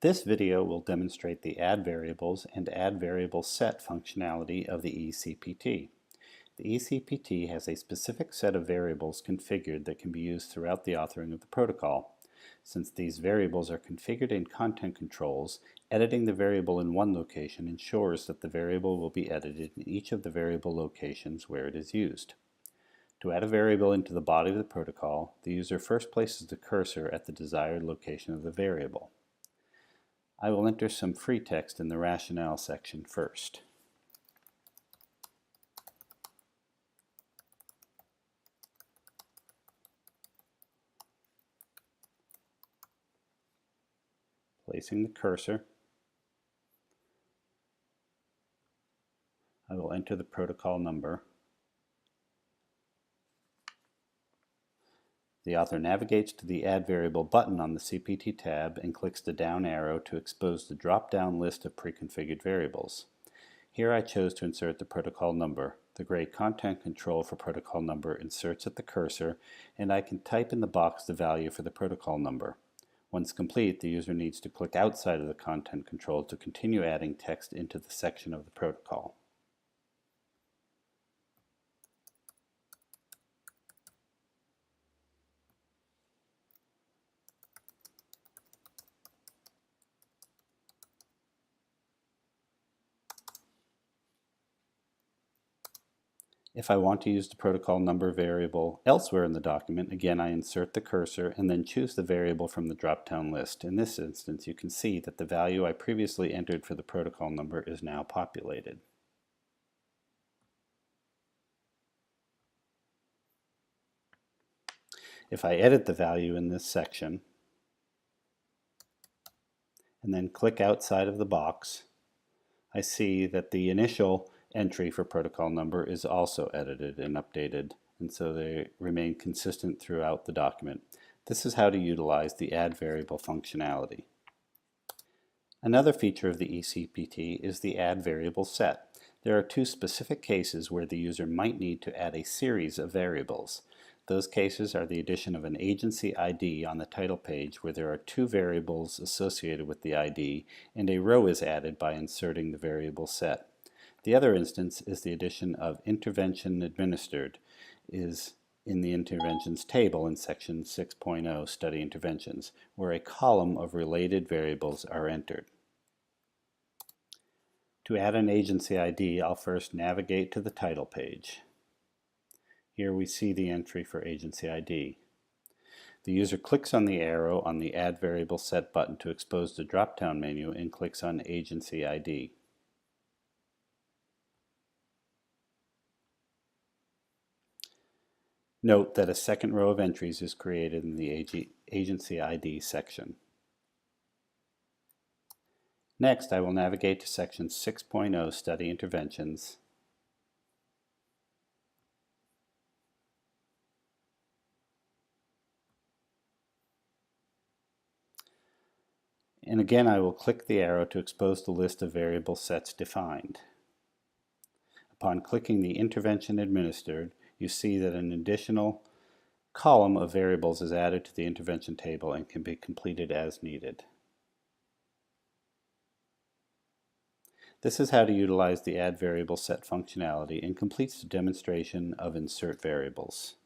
This video will demonstrate the add variables and add variable set functionality of the eCPT. The eCPT has a specific set of variables configured that can be used throughout the authoring of the protocol. Since these variables are configured in content controls, editing the variable in one location ensures that the variable will be edited in each of the variable locations where it is used. To add a variable into the body of the protocol, the user first places the cursor at the desired location of the variable. I will enter some free text in the rationale section first. Placing the cursor, I will enter the protocol number. The author navigates to the Add Variable button on the CPT tab and clicks the down arrow to expose the drop-down list of pre-configured variables. Here I chose to insert the protocol number. The gray content control for protocol number inserts at the cursor, and I can type in the box the value for the protocol number. Once complete, the user needs to click outside of the content control to continue adding text into the section of the protocol. If I want to use the protocol number variable elsewhere in the document, again I insert the cursor and then choose the variable from the drop-down list. In this instance, you can see that the value I previously entered for the protocol number is now populated. If I edit the value in this section and then click outside of the box, I see that the initial entry for protocol number is also edited and updated, and so they remain consistent throughout the document. This is how to utilize the add variable functionality. Another feature of the eCPT is the add variable set. There are two specific cases where the user might need to add a series of variables. Those cases are the addition of an agency ID on the title page where there are two variables associated with the ID and a row is added by inserting the variable set. The other instance is the addition of intervention administered is in the interventions table in section 6.0 study interventions, where a column of related variables are entered. To add an agency ID, I'll first navigate to the title page. Here we see the entry for agency ID. The user clicks on the arrow on the Add Variable Set button to expose the drop-down menu and clicks on Agency ID. Note that a second row of entries is created in the Agency ID section. Next, I will navigate to section 6.0 Study Interventions. And again, I will click the arrow to expose the list of variable sets defined. Upon clicking the intervention administered, you see that an additional column of variables is added to the intervention table and can be completed as needed. This is how to utilize the add variable set functionality and completes the demonstration of insert variables.